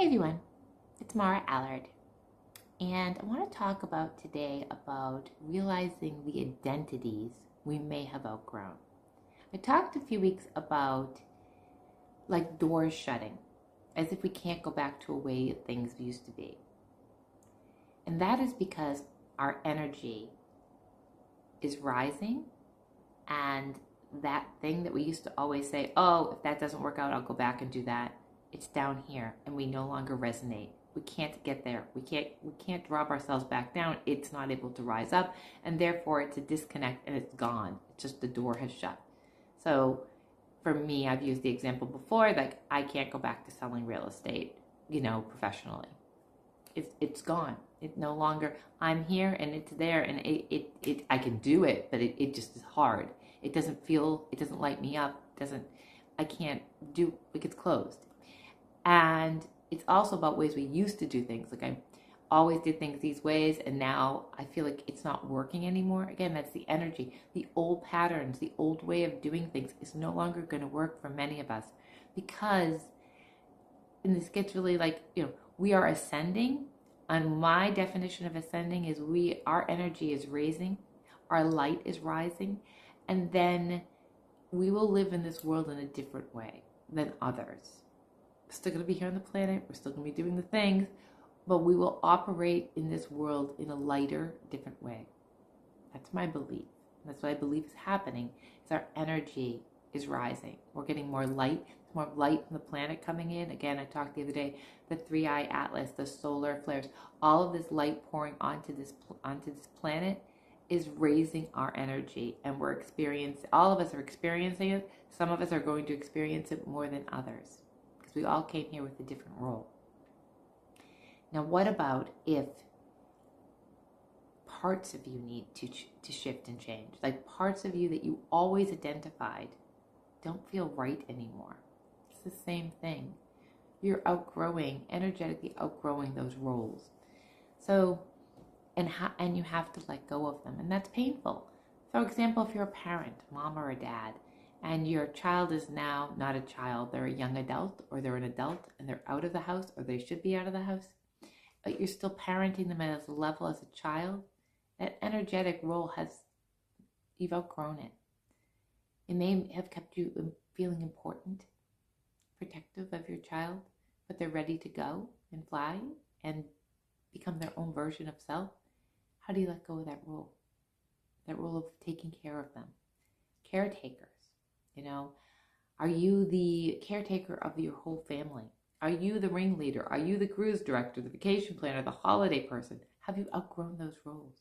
Hey everyone, it's Mara Allard, and I want to talk about today about realizing the identities we may have outgrown. I talked a few weeks about like doors shutting, as if we can't go back to a way things used to be. And that is because our energy is rising, and that thing that we used to always say, oh, if that doesn't work out, I'll go back and do that. It's down here and we no longer resonate. We can't get there. We can't drop ourselves back down. It's not able to rise up, and therefore it's a disconnect and it's gone. It's just the door has shut. So for me, I've used the example before, like I can't go back to selling real estate, professionally. It's gone. It no longer, I'm here and it's there, and it I can do it, but it just is hard. It doesn't light me up. I can't do, like, it's closed. And it's also about ways we used to do things. Like, I always did things these ways, and now I feel like it's not working anymore. Again, that's the energy. The old patterns, the old way of doing things is no longer going to work for many of us, because, and this gets really like, we are ascending. And my definition of ascending is our energy is raising, our light is rising, and then we will live in this world in a different way than others. We're still going to be here on the planet. We're still going to be doing the things, but we will operate in this world in a lighter, different way. That's my belief. That's what I believe is happening, is our energy is rising. We're getting more light. There's more light from the planet coming in. Again, I talked the other day, the 3-eye atlas, the solar flares, all of this light pouring onto this planet is raising our energy, and all of us are experiencing it. Some of us are going to experience it more than others, because we all came here with a different role. Now, what about if parts of you need to shift and change? Like parts of you that you always identified don't feel right anymore. It's the same thing. You're energetically outgrowing those roles. So, and you have to let go of them, and that's painful. For example, if you're a parent, mom or a dad, and your child is now not a child, they're a young adult, or they're an adult, and they're out of the house, or they should be out of the house, but you're still parenting them at a level as a child, that energetic role you've outgrown it. It may have kept you feeling important, protective of your child, but they're ready to go and fly and become their own version of self. How do you let go of that role? That role of taking care of them. Caretakers, are you the caretaker of your whole family? Are you the ringleader? Are you the cruise director, the vacation planner, the holiday person? Have you outgrown those roles?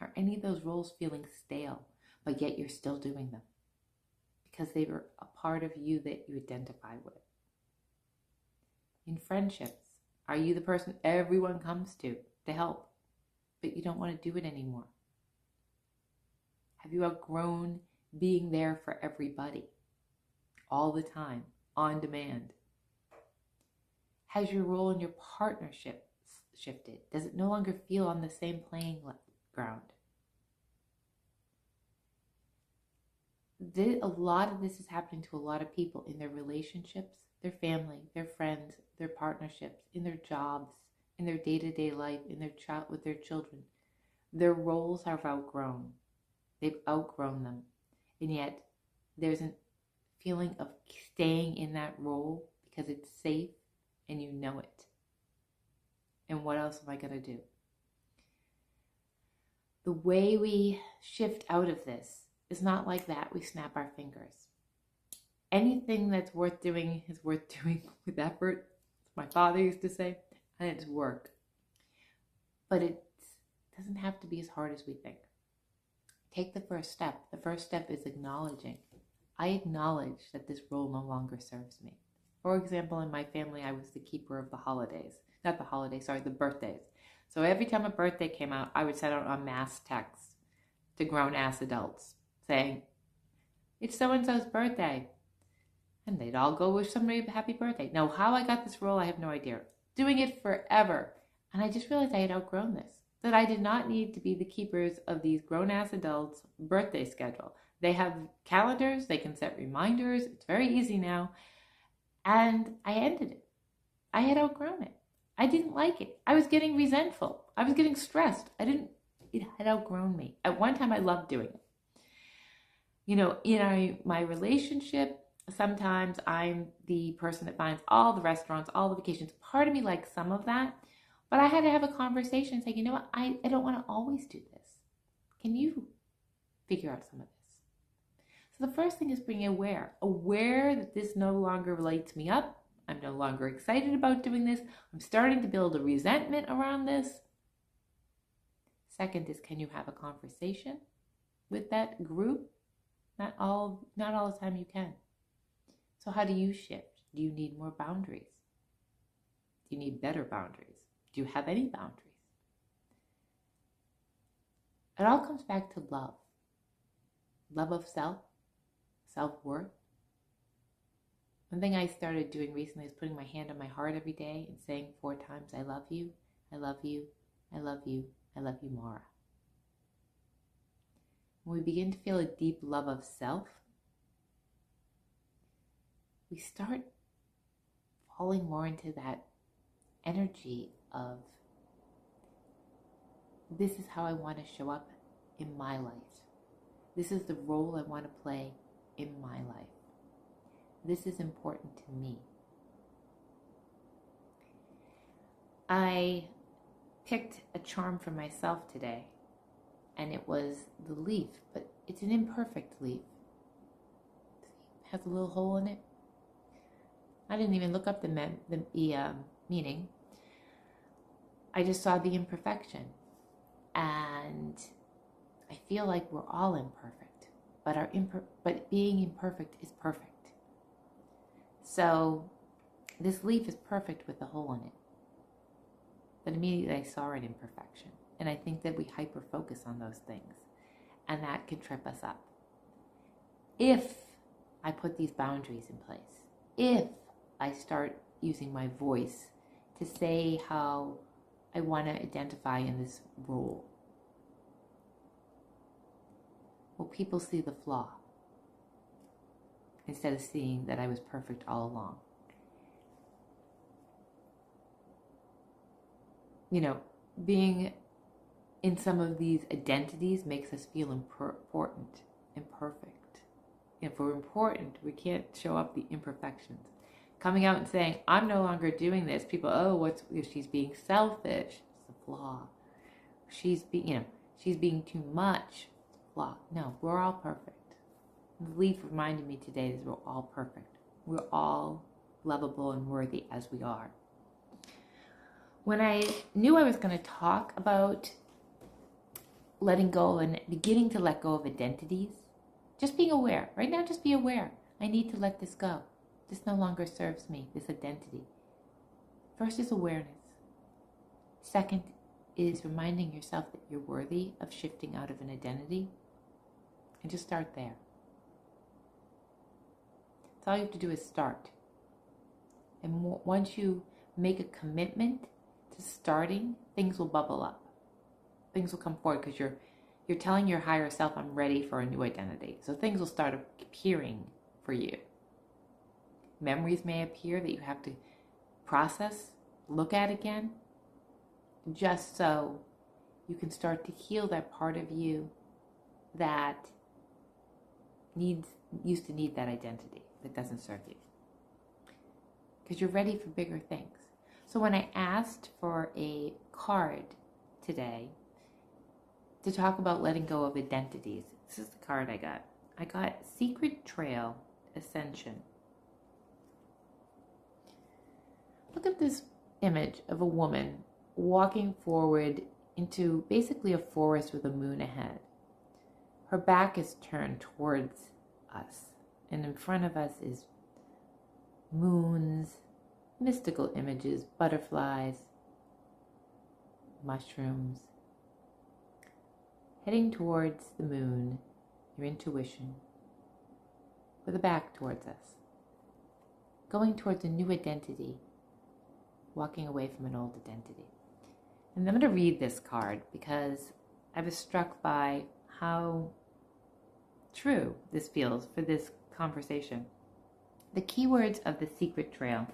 Are any of those roles feeling stale, but yet you're still doing them because they were a part of you that you identify with? In friendships, are you the person everyone comes to help, but you don't want to do it anymore? Have you outgrown being there for everybody all the time, on demand? Has your role in your partnership shifted? Does it no longer feel on the same playing ground? A lot of this is happening to a lot of people in their relationships, their family, their friends, their partnerships, in their jobs, in their day-to-day life, with their children. Their roles have outgrown. They've outgrown them. And yet there's a feeling of staying in that role because it's safe and you know it. And what else am I going to do? The way we shift out of this is not like that. We snap our fingers. Anything that's worth doing is worth doing with effort. My father used to say, and it's work. But it doesn't have to be as hard as we think. Take the first step. The first step is acknowledging. I acknowledge that this role no longer serves me. For example, in my family, I was the keeper of the holidays. Not the holidays, sorry, the birthdays. So every time a birthday came out, I would send out a mass text to grown-ass adults saying, it's so-and-so's birthday. And they'd all go wish somebody a happy birthday. Now, how I got this role, I have no idea. Doing it forever. And I just realized I had outgrown this. That I did not need to be the keepers of these grown-ass adults' birthday schedule. They have calendars. They can set reminders. It's very easy now. And I ended it. I had outgrown it. I didn't like it. I was getting resentful. I was getting stressed. It had outgrown me. At one time, I loved doing it. In my relationship, sometimes I'm the person that finds all the restaurants, all the vacations. Part of me likes some of that, but I had to have a conversation and say, you know what, I don't want to always do this. Can you figure out some of this? So the first thing is being aware that this no longer lights me up. I'm no longer excited about doing this. I'm starting to build a resentment around this. Second is, can you have a conversation with that group? Not all the time you can. So how do you shift? Do you need more boundaries? Do you need better boundaries? Do you have any boundaries? It all comes back to love. Love of self, self-worth. One thing I started doing recently is putting my hand on my heart every day and saying 4 times, I love you, I love you, I love you, I love you, Mara. When we begin to feel a deep love of self, we start falling more into that energy of, this is how I want to show up in my life. This is the role I want to play in my life. This is important to me. I picked a charm for myself today, and it was the leaf, but it's an imperfect leaf. It has a little hole in it. I didn't even look up the meaning. I just saw the imperfection, and I feel like we're all imperfect, but being imperfect is perfect. So this leaf is perfect with the hole in it, but immediately I saw an imperfection, and I think that we hyper focus on those things, and that can trip us up. If I put these boundaries in place, if I start using my voice to say how I want to identify in this role, will people see the flaw instead of seeing that I was perfect all along? Being in some of these identities makes us feel important and perfect. If we're important, we can't show up the imperfections. Coming out and saying, I'm no longer doing this, people, she's being selfish. It's a flaw. She's being too much. Flaw. No, we're all perfect. The leaf reminded me today that we're all perfect. We're all lovable and worthy as we are. When I knew I was going to talk about letting go and beginning to let go of identities, just being aware. Right now, just be aware. I need to let this go. This no longer serves me, this identity. First is awareness. Second is reminding yourself that you're worthy of shifting out of an identity. And just start there. That's all you have to do is start. And once you make a commitment to starting, things will bubble up. Things will come forward because you're telling your higher self, I'm ready for a new identity. So things will start appearing for you. Memories may appear that you have to process, look at again, just so you can start to heal that part of you that used to need that identity that doesn't serve you. Because you're ready for bigger things. So when I asked for a card today to talk about letting go of identities, this is the card I got. I got Secret Trail Ascension. Look at this image of a woman walking forward into basically a forest with a moon ahead. Her back is turned towards us, and in front of us is moons, mystical images, butterflies, mushrooms. Heading towards the moon, your intuition, with a back towards us. Going towards a new identity, walking away from an old identity. And I'm going to read this card because I was struck by how true this feels for this conversation. The keywords of the Secret Trail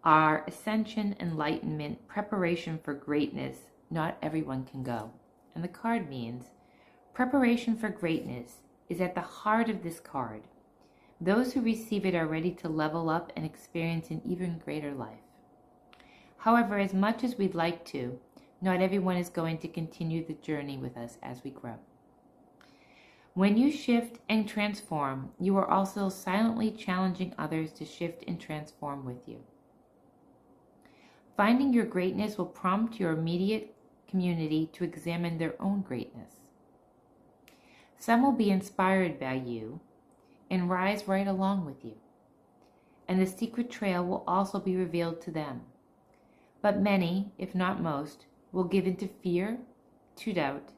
our ascension, enlightenment, preparation for greatness, not everyone can go. And the card means preparation for greatness is at the heart of this card. Those who receive it are ready to level up and experience an even greater life. However, as much as we'd like to, not everyone is going to continue the journey with us as we grow. When you shift and transform, you are also silently challenging others to shift and transform with you. Finding your greatness will prompt your immediate community to examine their own greatness. Some will be inspired by you and rise right along with you, and the secret trail will also be revealed to them. But many, if not most, will give into fear, to doubt,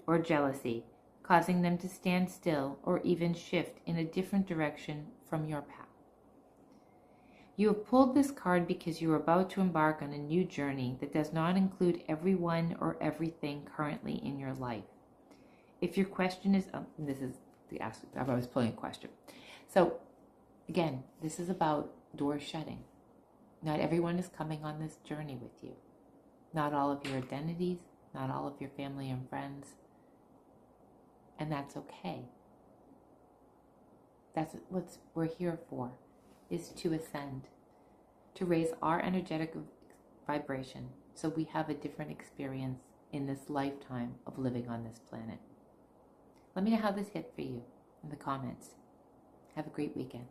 or jealousy, causing them to stand still or even shift in a different direction from your path. You have pulled this card because you are about to embark on a new journey that does not include everyone or everything currently in your life. If your question is, this is the aspect, I was pulling a question. So again, this is about doors shutting. Not everyone is coming on this journey with you. Not all of your identities, not all of your family and friends. And that's okay. That's what we're here for, is to ascend, to raise our energetic vibration so we have a different experience in this lifetime of living on this planet. Let me know how this hit for you in the comments. Have a great weekend.